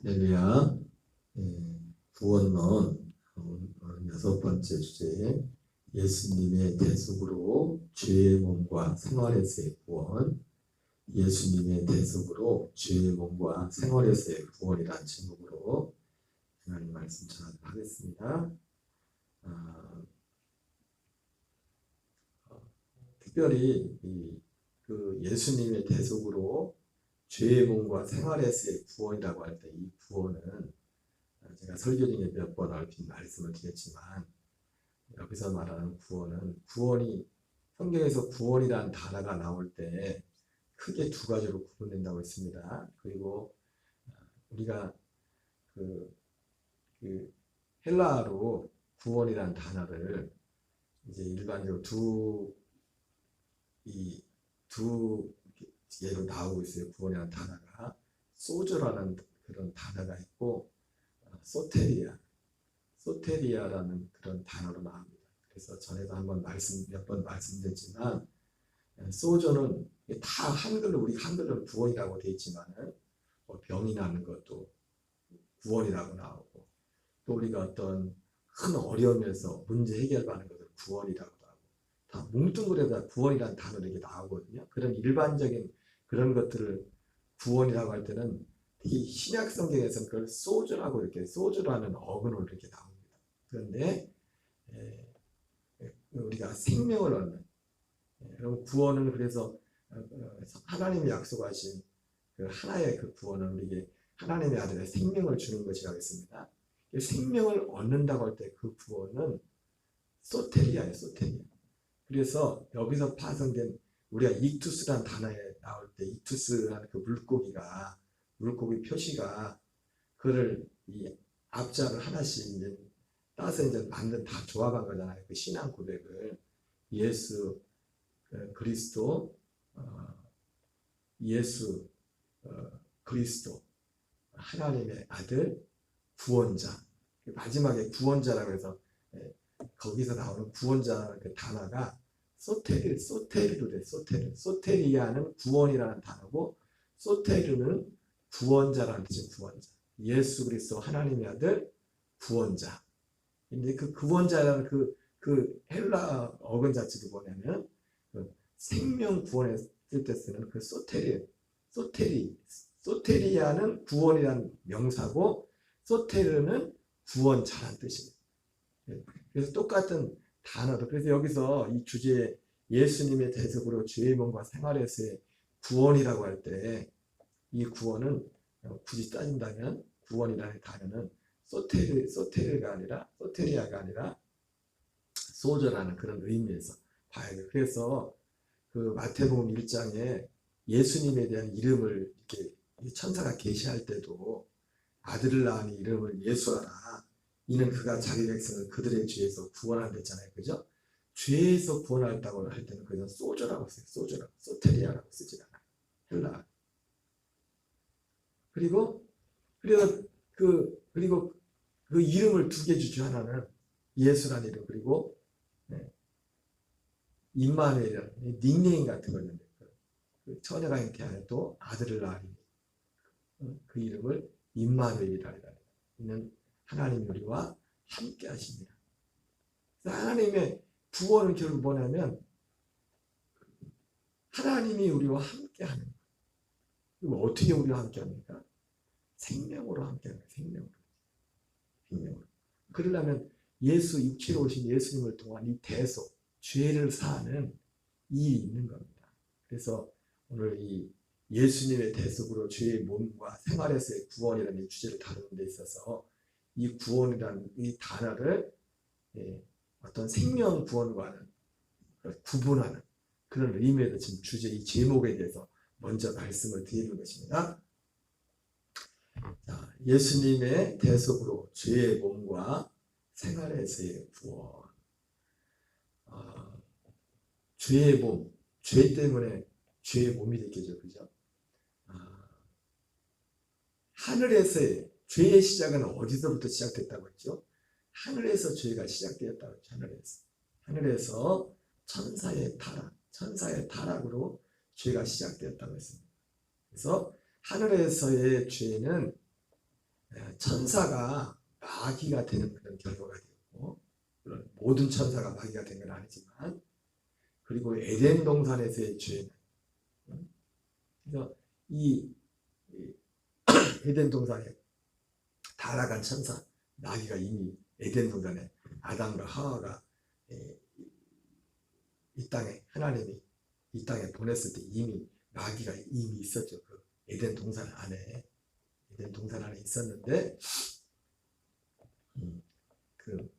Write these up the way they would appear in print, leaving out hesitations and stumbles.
할렐루야. 구원론 여섯 번째 주제, 예수님의 대속으로 죄의 몸과 생활에서의 구원. 예수님의 대속으로 죄의 몸과 생활에서의 구원이라는 제목으로 하나님 말씀 전하도록 하겠습니다. 특별히 그 예수님의 대속으로 죄의 몸과 생활에서의 구원이라고 할 때, 이 구원은 제가 설교 중에 몇 번 얼핏 말씀을 드렸지만, 여기서 말하는 구원이 성경에서 구원이라는 단어가 나올 때 크게 두 가지로 구분된다고 했습니다. 그리고 우리가 그 헬라어로 구원이라는 단어를 이제 일반적으로 두 예로 나오고 있어요. 구원이라는 단어가 소저라는 그런 단어가 있고, 소테리아라는 그런 단어로 나옵니다. 그래서 전에도 몇 번 말씀드렸지만, 소저는 다 한글로, 우리 한글로 구원이라고 되어 있지만은, 병이 나는 것도 구원이라고 나오고, 또 우리가 어떤 큰 어려움에서 문제 해결하는 것을 구원이라고 하고, 다 뭉뚱그려서 구원이라는 단어로 이렇게 나오거든요. 그런 일반적인 그런 것들을 구원이라고 할 때는 이 신약 성경에서는 그걸 소주라고, 이렇게 소주라는 어근으로 이렇게 나옵니다. 그런데 우리가 생명을 얻는, 그럼 구원은, 그래서 하나님이 약속하신 그 하나의 그 구원은 우리에게 하나님의 아들의 생명을 주는 것이라고 했습니다. 생명을 얻는다고 할 때 그 구원은 소테리아예요, 소테리아. 그래서 여기서 파생된, 우리가 이투스라는 단어에 나올 때 이투스라는 그 물고기 표시가, 그를 이 앞자를 하나씩 이제 따서 이제 만든, 다 조합한 거잖아요. 그 신앙 고백을 예수 그리스도, 예수 그리스도 하나님의 아들 구원자, 마지막에 구원자라고 해서 거기서 나오는 구원자 그 단어가 소테리로 돼. 소테리아는 구원이라는 단어고, 소테르는 구원자라는 뜻이에요. 구원자. 예수 그리스도 하나님의 아들 구원자. 근데 그 구원자라는 그 헬라 어근 자체도 뭐냐면, 그 생명 구원했을 때 쓰는 그 소테리아는 구원이라는 명사고, 소테르는 구원자라는 뜻입니다. 그래서 똑같은 단어도, 그래서 여기서 이 주제에 예수님의 대속으로 죄의 몸과 생활에서의 구원이라고 할 때, 이 구원은 굳이 따진다면 구원이라는 단어는 소테리아가 아니라 소저라는 그런 의미에서 봐야 돼요. 그래서 그 마태복음 1장에 예수님에 대한 이름을 이렇게 천사가 계시할 때도, 아들을 낳으니 이름을 예수하라, 이는 그가 자기 백성을 그들의 죄에서 구원한다 했잖아요. 그죠? 죄에서 구원한다고 할 때는 그냥 소저라고 써요. 소저라고, 소테리아라고 쓰지 않아요. 헬라. 그리고 그 이름을 두 개 주죠. 하나는 예수라는 이름, 그리고 임마누엘이라는 닉네임 같은 거였는데, 그 처녀가 잉태하여 또 아들을 낳으니 그 이름을 임마누엘이라 해요. 이는 하나님이 우리와 함께 하십니다. 하나님의 구원은 결국 뭐냐면, 하나님이 우리와 함께 하는 거예요. 그리고 어떻게 우리와 함께 합니까? 생명으로 함께 하는 거예요. 생명으로. 그러려면 육체로 오신 예수님을 통한 이 대속, 죄를 사하는 일이 있는 겁니다. 그래서 오늘 이 예수님의 대속으로 죄의 몸과 생활에서의 구원이라는 이 주제를 다루는 데 있어서, 이 구원이라는 이 단어를 어떤 생명 구원과는 구분하는 그런 의미에서 지금 주제, 이 제목에 대해서 먼저 말씀을 드리는 것입니다. 자, 예수님의 대속으로 죄의 몸과 생활에서의 구원. 죄의 몸, 죄 때문에 죄의 몸이 됐겠죠, 그죠? 하늘에서의 죄의 시작은 어디서부터 시작됐다고 했죠? 하늘에서 죄가 시작되었다고 했죠. 하늘에서 천사의 타락으로 죄가 시작되었다고 했습니다. 그래서 하늘에서의 죄는 천사가 마귀가 되는 그런 결과가 되고, 모든 천사가 마귀가 된 건 아니지만, 그리고 에덴 동산에서의 죄는, 그래서 이 에덴 동산에 타락한 천사 마귀가 이미 에덴 동산에 아담과 하와가 이 땅에 하나님이 이 땅에 보냈을 때 이미 마귀가 이미 있었죠. 그 에덴 동산 안에 있었는데 그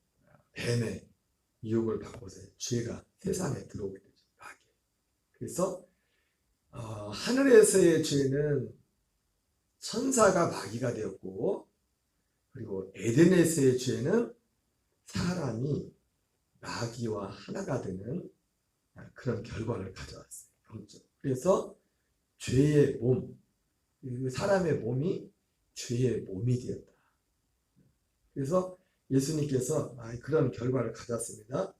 뱀의 유혹을 받고서 죄가 세상에 들어오게 되죠. 마귀. 그래서 하늘에서의 죄는 천사가 마귀가 되었고, 그리고 에덴에서의 죄는 사람이 마귀와 하나가 되는 그런 결과를 가져왔어요. 그래서 죄의 몸, 사람의 몸이 죄의 몸이 되었다. 그래서 예수님께서 그런 결과를 가져왔습니다.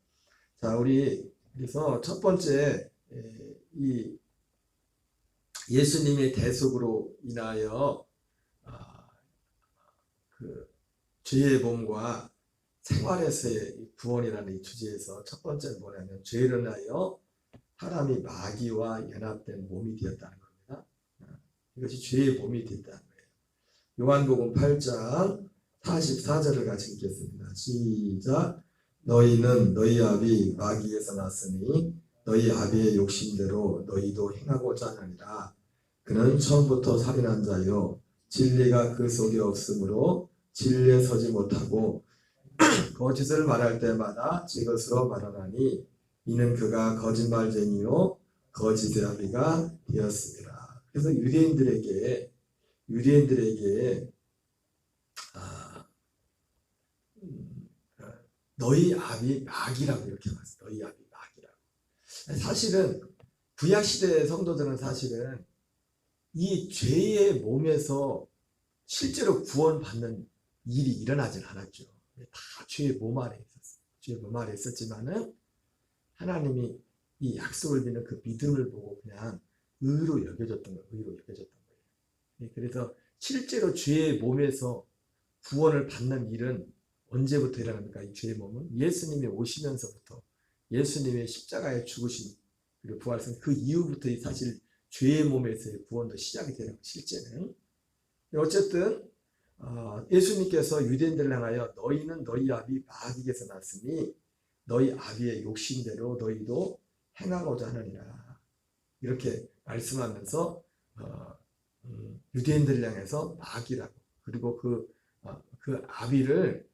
자, 우리 그래서 첫 번째 이 예수님의 대속으로 인하여 그 죄의 몸과 생활에서의 구원이라는 이 주제에서 첫 번째는 뭐냐면 죄를 인하여 사람이 마귀와 연합된 몸이 되었다는 겁니다. 이것이 죄의 몸이 되었다는 거예요. 요한복음 8장 44절을 같이 읽겠습니다. 시작. 너희는 너희 아비 마귀에서 났으니 너희 아비의 욕심대로 너희도 행하고자 하느니라. 그는 처음부터 살인한 자요 진리가 그 속에 없으므로 진리에 서지 못하고 거짓을 말할 때마다 이것으로 말하나니 이는 그가 거짓말쟁이요 거짓의 아비가 되었습니다. 그래서 유대인들에게 너희 아비 마귀라고 이렇게 말했어요. 너희 아비 마귀라고. 사실은 구약 시대 성도들은 사실은 이 죄의 몸에서 실제로 구원받는 일이 일어나질 않았죠. 다 죄의 몸 아래 있었어요. 죄의 몸 아래 있었지만은 하나님이 이 약속을 믿는 그 믿음을 보고 그냥 의로 여겨졌던 거예요. 그래서 실제로 죄의 몸에서 구원을 받는 일은 언제부터 일어납니까? 이 죄의 몸은 예수님이 오시면서부터, 예수님의 십자가에 죽으신 그리고 부활하신 그 이후부터 사실 죄의 몸에서의 구원도 시작이 되는 거예요. 실제는. 어쨌든 예수님께서 유대인들을 향하여 너희는 너희 아비 마귀에서 났으니 너희 아비의 욕심대로 너희도 행하고자 하느니라. 이렇게 말씀하면서 유대인들을 향해서 마귀라고, 그리고 그 아비를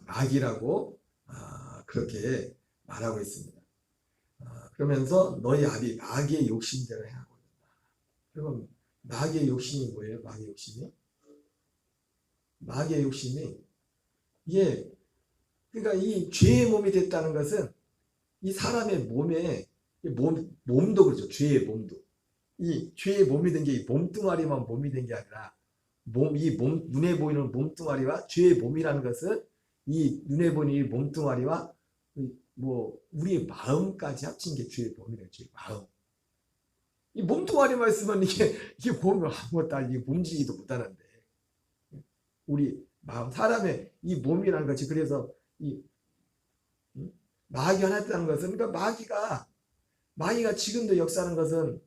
마귀라고 그렇게 말하고 있습니다. 그러면서 너희 아비 마귀의 욕심대로 행하고 있다. 그러면 마귀의 욕심이 뭐예요? 마귀의 욕심이 그러니까 이 죄의 몸이 됐다는 것은 이 사람의 몸에 몸도 그렇죠. 죄의 몸도 이 죄의 몸이 된 게 이 몸뚱아리만 몸이 된 게 아니라 눈에 보이는 몸뚱아리와 죄의 몸이라는 것은 이 눈에 보이는 이 몸뚱아리와 우리의 마음까지 합친 게 죄의 몸이래요. 죄의 마음. 이 몸뚱아리만 있으면 이게 보면 아무것도 아니고 움직이지도 못하는데 우리 마음, 사람의 이 몸이라는 것이, 그래서 이 마귀가 나타나는 것은, 그러니까 마귀가 지금도 역사하는 것은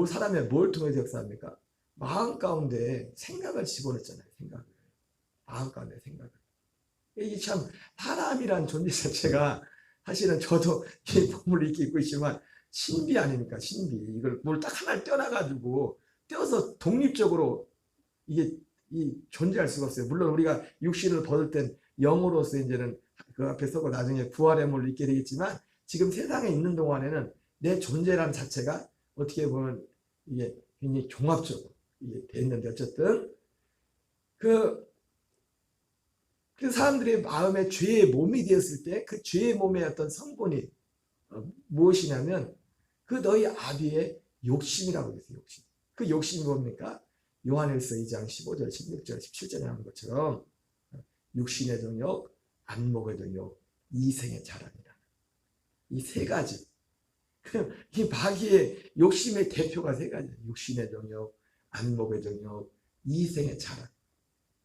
사람의 뭘 통해서 역사합니까? 마음 가운데 생각을 집어넣잖아요. 마음 가운데 생각을. 이게 참 사람이란 존재 자체가 사실은 저도 이 몸을 이렇게 입고 있지만 신비 아닙니까? 신비. 이걸 뭘 딱 하나를 떼어서 독립적으로 이게 존재할 수가 없어요. 물론 우리가 육신을 벗을 땐 영으로서 이제는 그 앞에 서고 나중에 부활의 몸을 입게 되겠지만, 지금 세상에 있는 동안에는 내 존재라는 자체가 어떻게 보면 이게 굉장히 종합적으로 이게 됐는데, 어쨌든 그 사람들의 마음에 죄의 몸이 되었을 때 그 죄의 몸의 어떤 성분이 무엇이냐면 그 너희 아비의 욕심이라고 했어요. 욕심. 그 욕심이 뭡니까? 요한일서 2장 15절, 16절, 17절에 나온 것처럼 육신의 정욕, 안목의 정욕, 이생의 자랑이라. 이 세 가지. 이 마귀의 욕심의 대표가 세 가지. 육신의 정욕, 안목의 정욕, 이생의 자랑.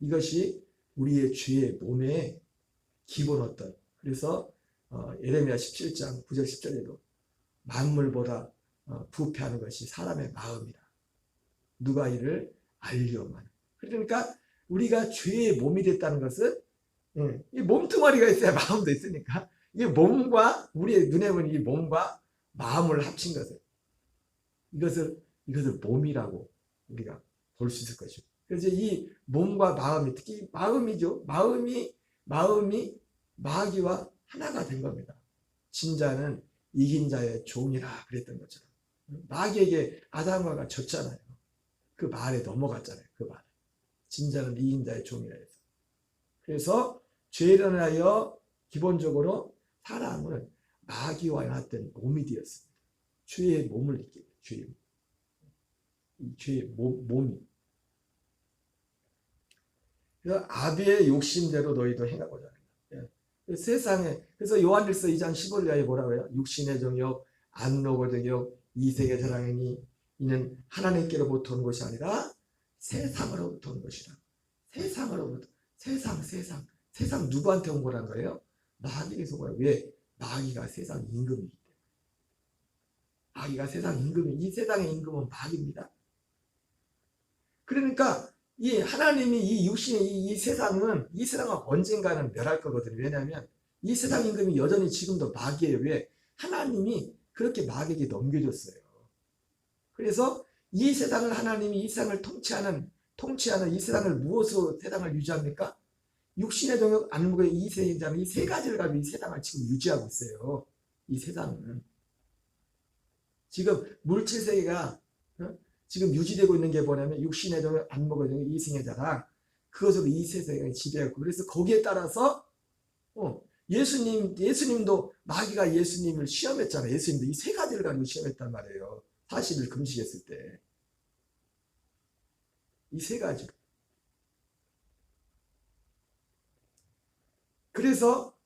이것이 우리의 죄의 몸의 기본 어떤. 그래서 예레미야 17장 9절 10절에도 만물보다 부패하는 것이 사람의 마음이라. 누가 이를 알리오만. 그러니까 우리가 죄의 몸이 됐다는 것은 이 몸뚱아리가 있어야 마음도 있으니까 이 몸과 우리의 눈에 보이는 이 몸과 마음을 합친 것을 이것을 몸이라고 우리가 볼 수 있을 것이고. 그래서 이 몸과 마음이 특히 마음이죠. 마음이 마귀와 하나가 된 겁니다. 진자는 이긴 자의 종이라 그랬던 것처럼 마귀에게 아담과가 졌잖아요. 그 말에 넘어갔잖아요. 그 말. 진자는 이긴 자의 종이라 해서. 그래서 죄를 인하여 기본적으로 사람은 마귀와 연합된 몸이 되었습니다. 죄의 몸을 느끼고 죄의 몸이. 그래서 아비의 욕심대로 너희도 행하고자 한다. 세상에 그래서 요한일서 2장 15절에 뭐라고 해요? 육신의 정욕, 안목의 정욕, 이색의 자랑이니 이는 하나님께로부터 온 것이 아니라 세상으로부터 온 것이라. 세상으로부터. 세상 누구한테 온 거란 거예요? 마귀에서 온 거예요. 왜? 마귀가 세상 임금이기 때문에. 마귀가 세상 임금이. 이 세상의 임금은 마귀입니다. 그러니까 이 하나님이 이 육신의 이 세상은 언젠가는 멸할 거거든요. 왜냐하면 이 세상 임금이 여전히 지금도 마귀예요. 왜? 하나님이 그렇게 마귀에게 넘겨줬어요. 그래서 이 세상을 하나님이 이 세상을 통치하는 이 세상을 무엇으로 세상을 유지합니까? 육신의 정욕, 안목의 이세 가지를 가지고 이 세상을 지금 유지하고 있어요. 이 세상은 지금 물질 세계가 지금 유지되고 있는 게 뭐냐면 육신의 정욕, 안목의 정욕, 이생의 자랑, 그것으로 이 세상을 지배하고. 그래서 거기에 따라서 예수님도 마귀가 예수님을 시험했잖아요. 예수님도 이 세 가지를 가지고 시험했단 말이에요. 40일 금식했을 때 이 세 가지로. 그래서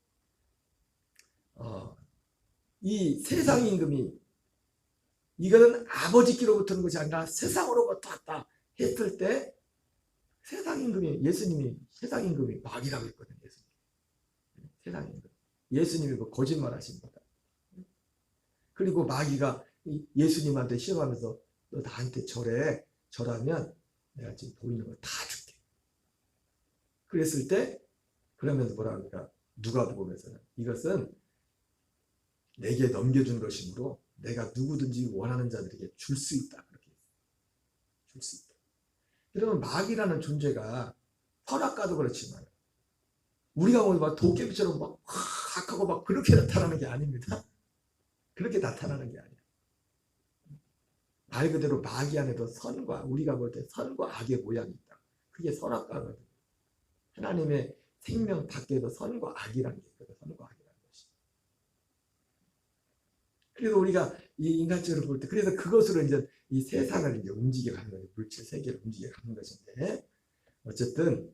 이 세상 임금이 이거는 아버지께로부터 오는 것이 아니라 세상으로부터 왔다 했을 때 세상 임금이 세상 임금이 마귀라고 했거든요. 세상 임금. 예수님이 거짓말 하신 거다. 그리고 마귀가 예수님한테 시험하면서 너 나한테 절하면 내가 지금 보이는 걸 다 줄게. 그랬을 때 그러면서 뭐라 합니까? 누가복음에서는 이것은 내게 넘겨준 것이므로 내가 누구든지 원하는 자들에게 줄 수 있다. 그렇게 줄 수 있다. 여러분 마귀라는 존재가 선악과도 그렇지만 우리가 막 도깨비처럼 막 악하고 막 그렇게 나타나는 게 아닙니다. 그렇게 나타나는 게 아니야. 말 그대로 마귀 안에도 선과 우리가 볼 때 선과 악의 모양이 있다. 그게 선악과거든요. 하나님의 생명 밖에도 선과 악이라는 게 있거든요. 선과 악이라는 것이. 그래서 우리가 이 인간적으로 볼 때 그래서 그것으로 이제 이 세상을 이제 움직여 가는 거예요. 물질 세계를 움직여 가는 것인데 어쨌든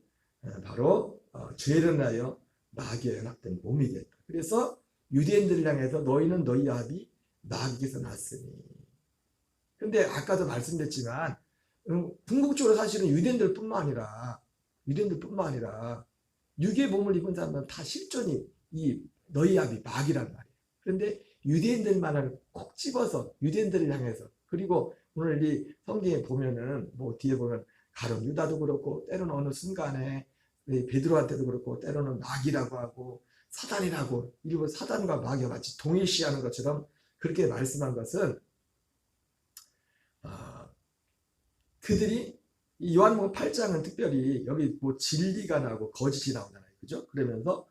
바로 죄를 인하여 마귀에 연합된 몸이 됐다. 그래서 유대인들을 향해서 너희는 너희 아비 마귀에서 났으니. 근데 아까도 말씀드렸지만 궁극적으로 사실은 유대인들뿐만 아니라 육의 몸을 입은 사람은 다 실존이 이 너희 아비 마귀란 말이에요. 그런데 유대인들만을 콕 집어서 유대인들을 향해서 그리고 오늘 이 성경에 보면은 뭐 뒤에 보면 가룟 유다도 그렇고 때로는 어느 순간에 베드로한테도 그렇고 때로는 마귀라고 하고 사단이라고 일부 사단과 마귀가 마치 동일시하는 것처럼 그렇게 말씀한 것은 그들이 이 요한복음 8장은 특별히 여기 뭐 진리가 나오고 거짓이 나오잖아요. 그죠? 그러면서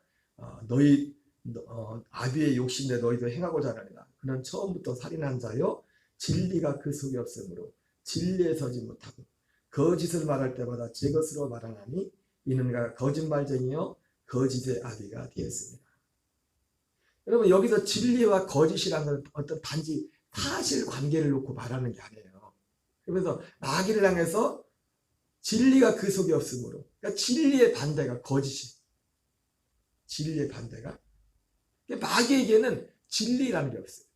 아비의 욕심내 너희도 행하고자 하느니라. 그는 처음부터 살인한 자요 진리가 그 속에 없으므로 진리에 서지 못하고 거짓을 말할 때마다 제 것으로 말하나니 이는 그가 거짓말쟁이요 거짓의 아비가 되었습니다. 여러분 여기서 진리와 거짓이라는 건 어떤 단지 사실관계를 놓고 말하는 게 아니에요. 그래서 마귀를 향해서 진리가 그 속에 없으므로 그러니까 진리의 반대가 거짓이 진리의 반대가 마귀에게는 진리라는 게 없어요.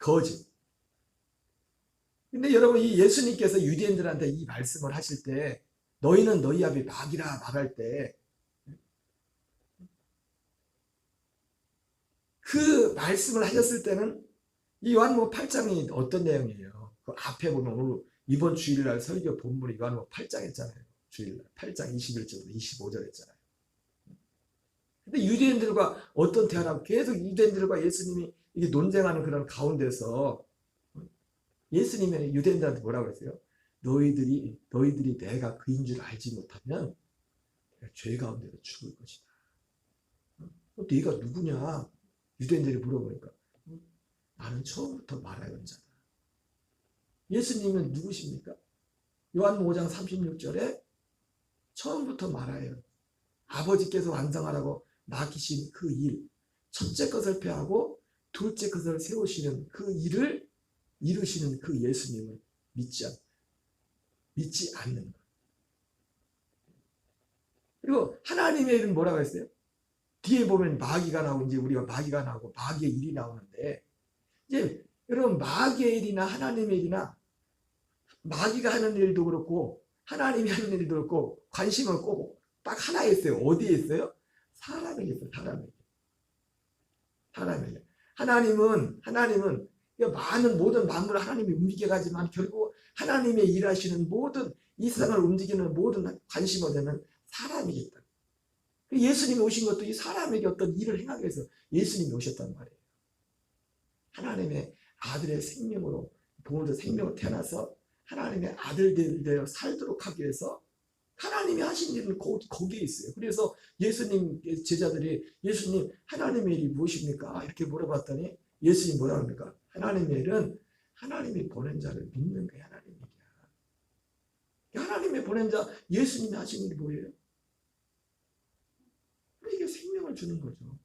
거짓. 근데 여러분, 이 예수님께서 유대인들한테 이 말씀을 하실 때 너희는 너희 아비 마귀라 말할 때 그 말씀을 하셨을 때는 이 요한복음 8장이 어떤 내용이에요? 그 앞에 보면 오늘 이번 주일날 설교 본문이 요한복음 8장 했잖아요. 주일날 8장 21절부터 25절 했잖아요. 근데 유대인들과 어떤 대화를 계속 유대인들과 예수님이 이게 논쟁하는 그런 가운데서 예수님이 유대인들한테 뭐라고 했어요? 너희들이 내가 그인 줄 알지 못하면 죄 가운데로 죽을 것이다. 네가 누구냐? 유대인들이 물어보니까 나는 처음부터 말하던 자다. 예수님은 누구십니까? 요한복음 5장 36절에 처음부터 말하여 아버지께서 완성하라고 맡기신 그 일, 첫째 것을 폐하고 둘째 것을 세우시는 그 일을 이루시는 그 예수님을 믿지 않는 것. 그리고 하나님의 일은 뭐라고 했어요? 뒤에 보면 마귀가 나오고 이제 우리가 마귀가 나오고 마귀의 일이 나오는데 이제 여러분 마귀의 일이나 하나님의 일이나 마귀가 하는 일도 그렇고 하나님이 하는 일도 그렇고 관심을 꼭 딱 하나에 있어요. 어디에 있어요? 사람에게 있어요. 사람에게. 하나님은 많은 모든 만물을 하나님이 움직여가지만 결국 하나님의 일하시는 모든 이 세상을 움직이는 모든 관심을 되는 사람에게 있다. 예수님이 오신 것도 이 사람에게 어떤 일을 행하기 위해서 예수님이 오셨단 말이에요. 하나님의 아들의 생명으로 부모들 생명으로 태어나서 하나님의 아들들이 되어 살도록 하기 위해서 하나님이 하신 일은 거기에 있어요. 그래서 예수님 제자들이 예수님 하나님의 일이 무엇입니까? 이렇게 물어봤더니 예수님 뭐라 합니까? 하나님의 일은 하나님이 보낸 자를 믿는 게 하나님의 일이야. 하나님의 보낸 자 예수님이 하신 일이 뭐예요? 우리에게 생명을 주는 거죠.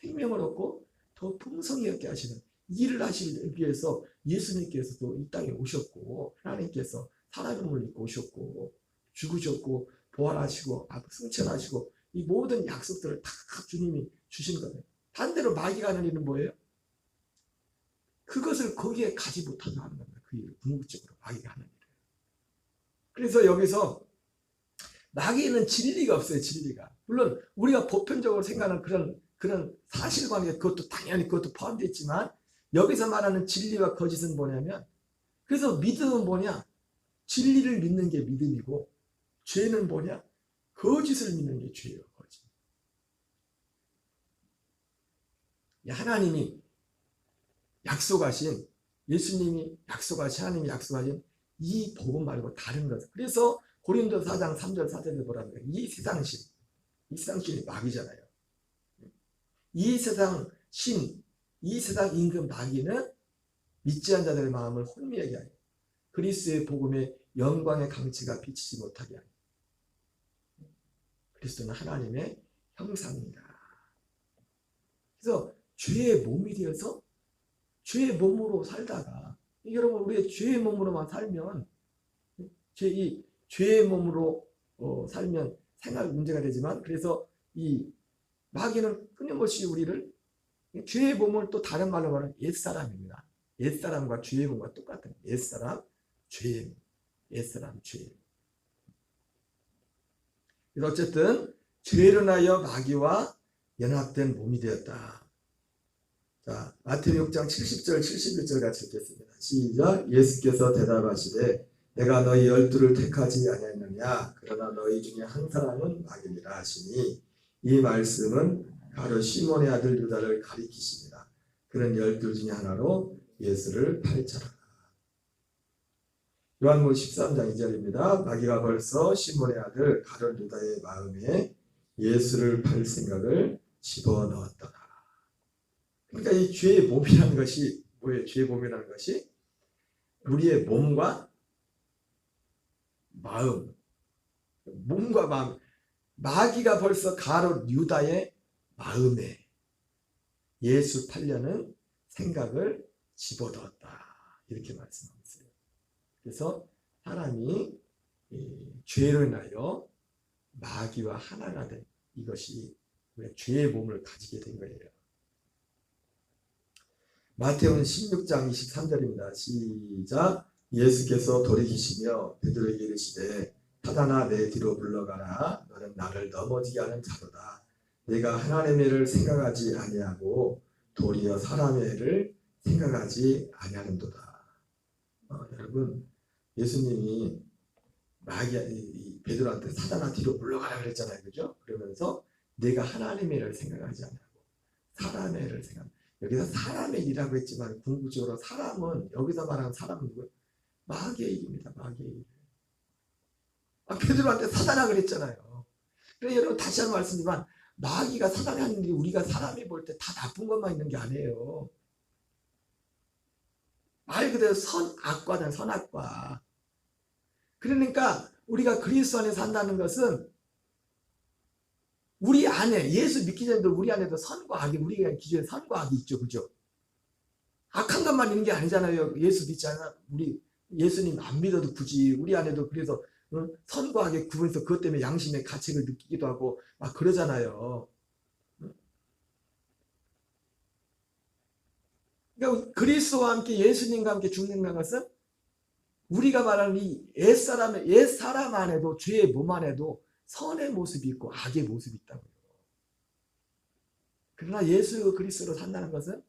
생명을 얻고 더 풍성히 얻게 하시는 일을 하시기 위해서 예수님께서도 이 땅에 오셨고 하나님께서 사람을 입고 오셨고 죽으셨고 부활하시고 승천하시고 이 모든 약속들을 다 주님이 주신 거예요. 반대로 마귀가 하는 일은 뭐예요? 그것을 거기에 가지 못하게 하는 겁니다. 그 일을 궁극적으로 마귀가 하는 일을. 그래서 여기서 마귀는 진리가 없어요. 진리가. 물론 우리가 보편적으로 생각하는 그런 사실관계 그것도 당연히 그것도 포함되어 있지만 여기서 말하는 진리와 거짓은 뭐냐면 그래서 믿음은 뭐냐? 진리를 믿는 게 믿음이고 죄는 뭐냐? 거짓을 믿는 게 죄예요. 거짓. 하나님이 약속하신 예수님이 약속하신 하나님이 약속하신 이 복음 말고 다른 것. 그래서 고린도서 4장 3절 4절에 뭐라고 해요? 이 세상신이 마귀잖아요. 이 세상 임금 마귀는 믿지 않은 자들의 마음을 혼미하게 하여 그리스도의 복음의 영광의 강치가 비치지 못하게 하여 그리스도는 하나님의 형상입니다. 그래서 죄의 몸이 되어서 죄의 몸으로 살다가 여러분 우리의 죄의 몸으로만 살면 죄의 몸으로 살면 생활 문제가 되지만 그래서 이 마귀는 끊임없이 우리를 죄의 몸을 또 다른 말로 말하면 옛사람입니다. 옛사람과 죄의 몸과 똑같은 옛사람, 죄의 몸. 옛사람, 죄의 몸. 그래서 어쨌든 죄로 인하여 마귀와 연합된 몸이 되었다. 자, 마태복음 6장 70절 71절 같이 읽겠습니다. 시작. 예수께서 대답하시되 내가 너희 12를 택하지 아니하였느냐 그러나 너희 중에 한 사람은 마귀니라 하시니 이 말씀은 바로 시몬의 아들 유다를 가리키십니다. 그는 12 중에 하나로 예수를 팔자라. 요한복음 13장 2절입니다. 마귀가 벌써 시몬의 아들 가룟 유다의 마음에 예수를 팔 생각을 집어넣었더라. 그러니까 이 죄의 몸이라는 것이 뭐예요? 죄의 몸이라는 것이 우리의 몸과 마음, 마귀가 벌써 가룟 유다의 마음에 예수 팔려는 생각을 집어넣었다. 이렇게 말씀하고 있어요. 그래서 사람이 죄로 인하여 마귀와 하나가 된 이것이 죄의 몸을 가지게 된 거예요. 마태복음 16장 23절입니다. 시작. 예수께서 돌이키시며 베드로에게 이르시되 사단아 내 뒤로 물러가라. 너는 나를 넘어지게 하는 자로다. 내가 하나님의 일을 생각하지 아니하고 도리어 사람의 일을 생각하지 아니하는도다. 여러분, 예수님이 베드로한테 사단아 뒤로 물러가라 그랬잖아요. 그죠? 그러면서 내가 하나님의 일을 생각하지 아니하고 사람의 일을 생각한다. 여기서 사람의 일이라고 했지만 궁극적으로 사람은, 여기서 말하는 사람은 누구예요? 마귀의 일입니다. 마귀의 일. 베드로한테 사단아 그랬잖아요. 그래서 여러분 다시 한번 말씀드리지만 마귀가 사단이 하는 일이 우리가 사람이 볼 때 다 나쁜 것만 있는 게 아니에요. 말 그대로 선악과는 선악과. 그러니까 우리가 그리스도 안에 산다는 것은 우리 안에, 예수 믿기 전에도 우리 안에도 선과 악이, 우리가 기존에 선과 악이 있죠. 그죠? 악한 것만 있는 게 아니잖아요. 예수 믿지 않아. 우리 예수님 안 믿어도 굳이 우리 안에도 그래서 선과 악의 구분해서 그것 때문에 양심의 가책을 느끼기도 하고 막 그러잖아요. 그러니까 그리스도와 함께 예수님과 함께 죽는 것은 우리가 말하는 이 옛사람 안에도, 죄의 몸 안에도 선의 모습이 있고 악의 모습이 있다고요. 그러나 예수 그리스도로 산다는 것은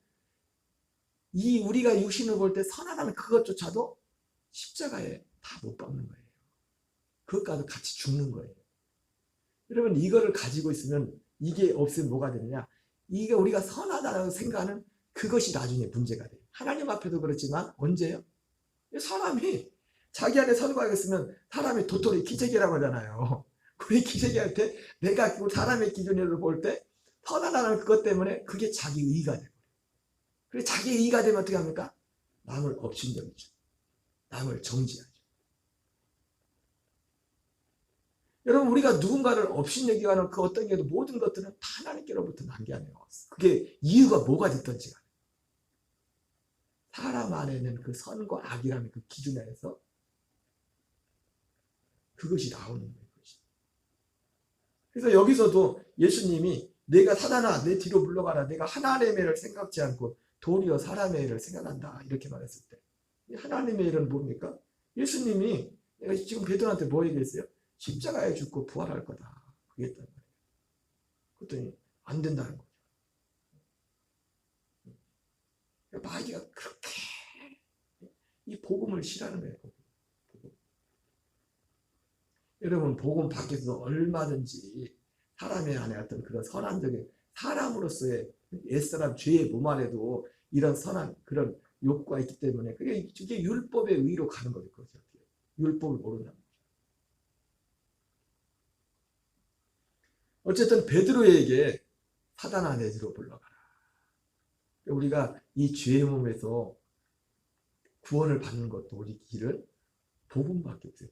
이 우리가 육신을 볼 때 선하다는 그것조차도 십자가에 다 못 박는 거예요. 그것과도 같이 죽는 거예요. 여러분, 이거를 가지고 있으면, 이게 없으면 뭐가 되느냐? 이게 우리가 선하다고 생각하는 그것이 나중에 문제가 돼요. 하나님 앞에도 그렇지만 언제요? 사람이 자기 안에 선과 악이 있으면 사람이 도토리 기재기라고 하잖아요. 우리 기재기할 때 내가 사람의 기준으로 볼 때 선하다는 그것 때문에 그게 자기 의가 돼요. 그래서 자기 의가 되면 어떻게 합니까? 남을 업신여기죠. 남을 정지하죠. 여러분, 우리가 누군가를 업신여기고 하는 그 어떤 게도 모든 것들은 다 하나님께로부터 난 게 아니에요. 그게 이유가 뭐가 됐던지 간에 사람 안에는 그 선과 악이라는 그 기준 안에서 그것이 나오는 거예요. 그래서 여기서도 예수님이 내가 사단아 내 뒤로 물러가라. 내가 하나님의 일을 생각지 않고 도리어 사람의 일을 생각한다. 이렇게 말했을 때 하나님의 일은 뭡니까? 예수님이 내가 지금 베드로한테 뭐 얘기했어요? 십자가에 죽고 부활할 거다. 그게 했단 말이에요. 그랬더니 안 된다는 거죠. 마귀가 그렇게 이 복음을 싫어하는 거예요. 여러분, 복음 밖에서 얼마든지 사람의 안에 어떤 그런 선한적인 사람으로서의 옛사람 죄의 몸 안에도 이런 선한 그런 욕구가 있기 때문에 그게 율법의 의로 가는 거죠. 율법을 모른다는 거죠. 어쨌든 베드로에게 사단아 내 뒤로 물러가라. 우리가 이 죄의 몸에서 구원을 받는 것도 우리 길은 복음밖에 없어요.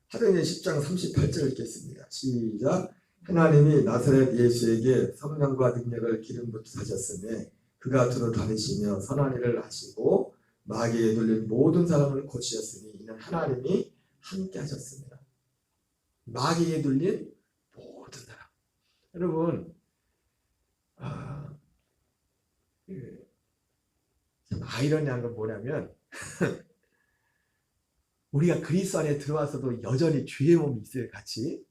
사도행전 10장 38절 읽겠습니다. 시작. 하나님이 나사렛 예수에게 성령과 능력을 기름 부으셨으며 그가 두루 다니시며 선한 일을 하시고 마귀에 눌린 모든 사람을 고치셨으니 이는 하나님이 함께 하셨습니다. 마귀에 눌린 모든 사람. 여러분, 참 아이러니한 건 뭐냐면 우리가 그리스도 안에 들어와서도 여전히 죄의 몸이 있어요. 같이.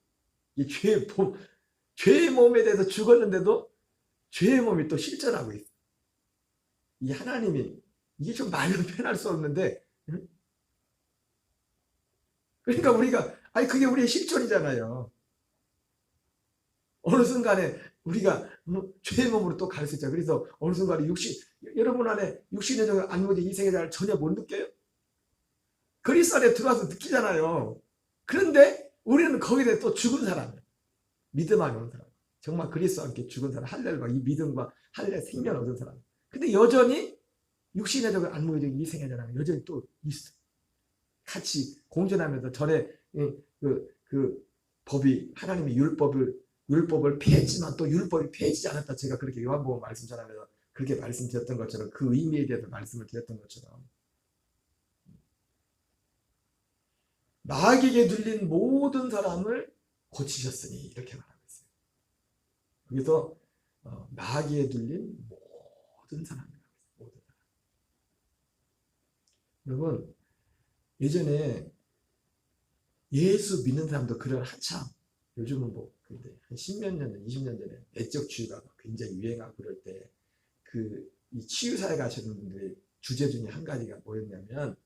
이 죄의 몸에 대해서 죽었는데도 죄의 몸이 또 실존하고 있어요. 이 하나님이, 이게 좀 말로 표현할 수 없는데, 그러니까 우리가, 그게 우리의 실존이잖아요. 어느 순간에 우리가 죄의 몸으로 또 갈 수 있잖아요. 그래서 어느 순간에 여러분 안에 육신의 정을 안 보지 이생의 자를 전혀 못 느껴요? 그리스도 안에 들어와서 느끼잖아요. 그런데 우리는 거기에 대해 또 죽은 사람, 믿음 안에 온 사람, 정말 그리스도와 함께 죽은 사람, 할례와 이 믿음과 할례 생명 얻은 사람. 근데 여전히 육신의 적을 안 보이는 이 생애자랑 여전히 또 있어. 같이 공존하면서 전에 그 법이 하나님의 율법을 폐했지만 또 율법이 폐해지지 않았다. 제가 그렇게 요한복음 말씀 전하면서 그렇게 말씀드렸던 것처럼 그 의미에 대해서 말씀을 드렸던 것처럼 마귀에게 눌린 모든 사람을 고치셨으니 이렇게 말하고 있어요. 그래서 마귀에 들린 모든 사람이라고 했어요. 모든 사람. 여러분, 예전에 예수 믿는 사람도 그런 한참, 요즘은 뭐 근데 한 10몇 년 전, 20년 전에 내적주의가 굉장히 유행하고 그럴 때 이 치유사에 가시는 분들의 주제 중에 한 가지가 뭐였냐면,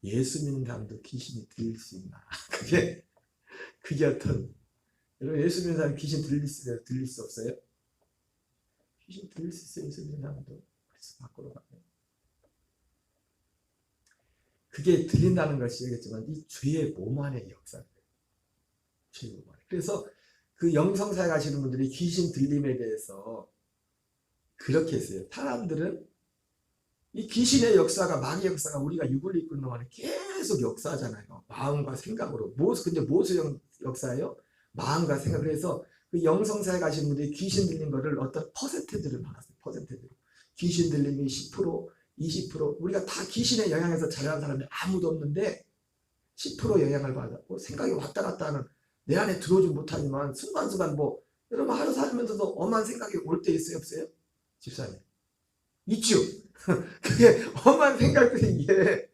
예수 믿는 사람도 귀신이 들릴 수 있나? 그게 어떤, 여러분 예수 믿는 사람 귀신 들릴 수 없어요? 귀신 들릴 수 있어요. 예수 믿는 사람도. 그래서 밖으로 가요. 그게 들린다는 것이 알겠지만 이 죄의 몸 안의 역사예요. 죄의 몸 안에. 그래서 그 영성사에 가시는 분들이 귀신 들림에 대해서 그렇게 했어요. 사람들은 이 귀신의 역사가, 마귀의 역사가 우리가 육을 이끄는 동안에 계속 역사하잖아요. 마음과 생각으로. 근데 무엇의 역사예요? 마음과 생각. 그래서 그 영성사에 가시는 분들이 귀신 들린 거를 어떤 퍼센테이지를 받았어요. 퍼센테이지로. 귀신 들림이 10%, 20%. 우리가 다 귀신의 영향에서 자라는 사람이 아무도 없는데 10% 영향을 받았고, 생각이 왔다 갔다 하는, 내 안에 들어오지 못하지만 순간순간 여러분 하루 살면서도 엄한 생각이 올 때 있어요, 없어요? 집사님. 있죠. 그게 엄한 생각들이 이게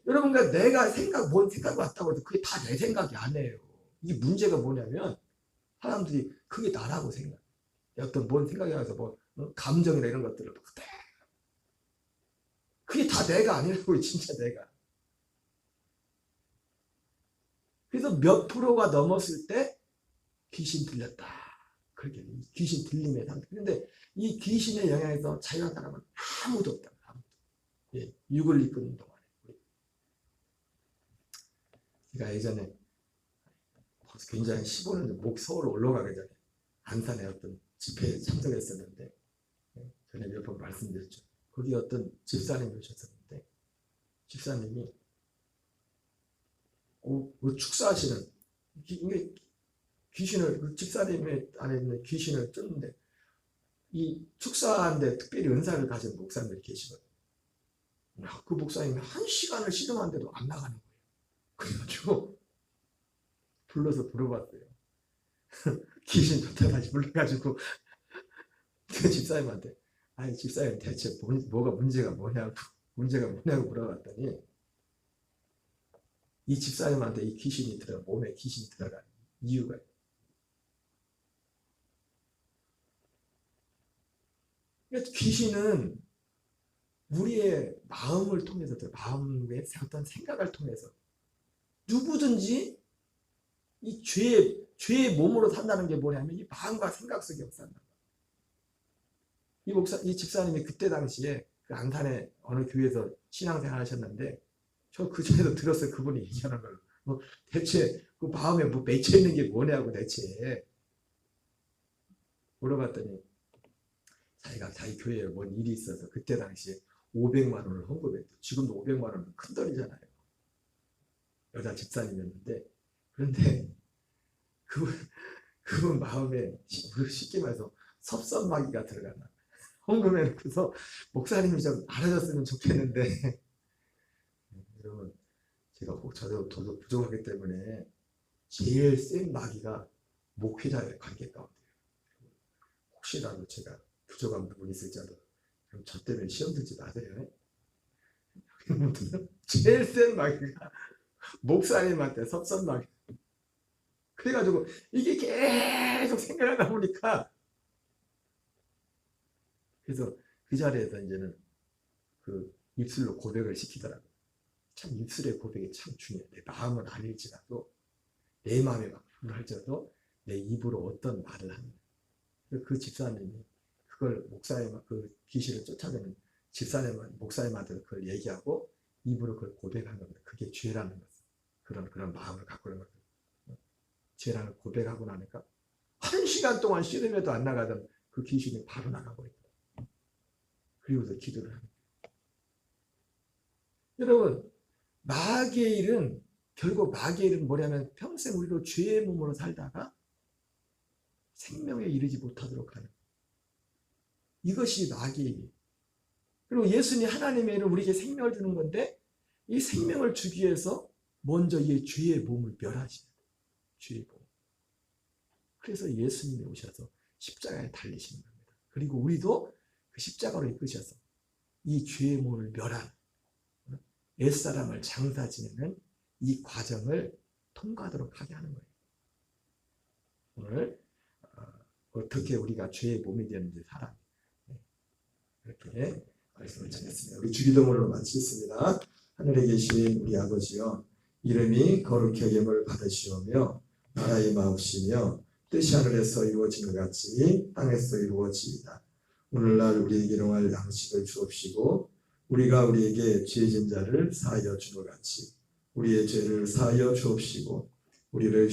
여러분과 내가 뭔 생각이 왔다고 해도 그게 다 내 생각이 아니에요. 이 문제가 뭐냐면 사람들이 그게 나라고 생각해. 어떤 뭔 생각이 와서 감정이나 이런 것들을 그게 다 내가 아니라고. 진짜 내가. 그래서 몇 프로가 넘었을 때 귀신 들렸다. 그렇게 귀신 들림의 상태. 그런데 이 귀신의 영향에서 자유한 사람은 아무도 없다. 아무도. 예, 육을 이끄는 동안에. 제가 예전에 굉장히 15년 전 서울 올라가기 전에 안산에 어떤 집회에 참석했었는데, 전에 몇 번 말씀드렸죠. 거기 어떤 집사님이 오셨었는데, 집사님이 축사하시는 귀신을, 그 집사님의 안에 있는 귀신을 쫓는데, 이 축사하는데 특별히 은사를 가진 목사님들이 계시거든요. 그 목사님이 1시간을 씨름하는데도 안 나가는 거예요. 그래가지고 불러서 물어봤어요. 귀신 쫓아 다시 불러가지고 그 집사님한테, 아니 집사님 대체 문제가 뭐냐고 물어봤더니, 이 집사님한테 이 귀신이 몸에 귀신이 들어간 이유가, 귀신은 우리의 마음을 통해서, 마음의 어떤 생각을 통해서 누구든지 이 죄의 몸으로 산다는 게 뭐냐면 이 마음과 생각 속에 역사한다. 이 집사님이 그때 당시에 그 안산의 어느 교회에서 신앙생활 하셨는데, 저 그 전에도 들었어요. 그분이 얘기하는 걸. 대체 그 마음에 맺혀 있는 게 뭐냐고 대체 물어봤더니, 자기 교회에 뭔 일이 있어서 그때 당시에 500만 원을 헌금했죠. 지금도 500만 원은 큰 돈이잖아요. 여자 집사님이었는데, 그런데 그분 마음에 쉽게 말해서 섭섭마귀가 들어갔나. 헌금해놓고서 목사님이 좀 알아줬으면 좋겠는데, 여러분 제가 저도 부족하기 때문에 제일 센 마귀가 목회자의 관계 가운데, 혹시라도 제가 부족한 부분이 있을지라도 그럼 저 때문에 시험 들지 마세요. 제일 센 마귀가 목사님한테 섭섭마귀. 그래가지고 이게 계속 생각하다 보니까, 그래서 그 자리에서 이제는 그 입술로 고백을 시키더라고요. 참 입술의 고백이 참 중요해. 내 마음은 아닐지라도, 내 마음이 막 불할지라도 내 입으로 어떤 말을 하는. 그 집사님이 그걸 그 귀신을 쫓아내는 목사님한테 그걸 얘기하고 입으로 그걸 고백하는 겁니다. 그게 죄라는 것은. 그런 마음을 갖고 있는 것은. 죄라는 고백하고 나니까 1시간 동안 씨름해도 안 나가던 그 귀신이 바로 나가버렸다. 그리고서 기도를 합니다. 여러분, 결국 마귀의 일은 뭐냐면 평생 우리로 죄의 몸으로 살다가 생명에 이르지 못하도록 하는, 이것이 마귀의 일. 그리고 예수님 하나님의 일은 우리에게 생명을 주는 건데, 이 생명을 주기 위해서 먼저 이 죄의 몸을 멸하시는, 죄의 몸. 그래서 예수님이 오셔서 십자가에 달리시는 겁니다. 그리고 우리도 그 십자가로 이끄셔서 이 죄의 몸을 멸한 옛사람을 장사 지내는 이 과정을 통과하도록 하게 하는 거예요. 오늘 어떻게 우리가 죄의 몸이 되는지 살아. 이렇게 말씀을 전했습니다. 우리 주기도문으로 마치겠습니다. 하늘에 계신 우리 아버지여, 이름이 거룩히 여김을 받으시오며 나라의 마옵시며 뜻이 하늘에서 이루어진 것 같이 땅에서 이루어지이다. 오늘날 우리에게 일용할 양식을 주옵시고 우리가 우리에게 죄진 자를 사하여 준 것 같이 우리의 죄를 사하여 주옵시고 우리를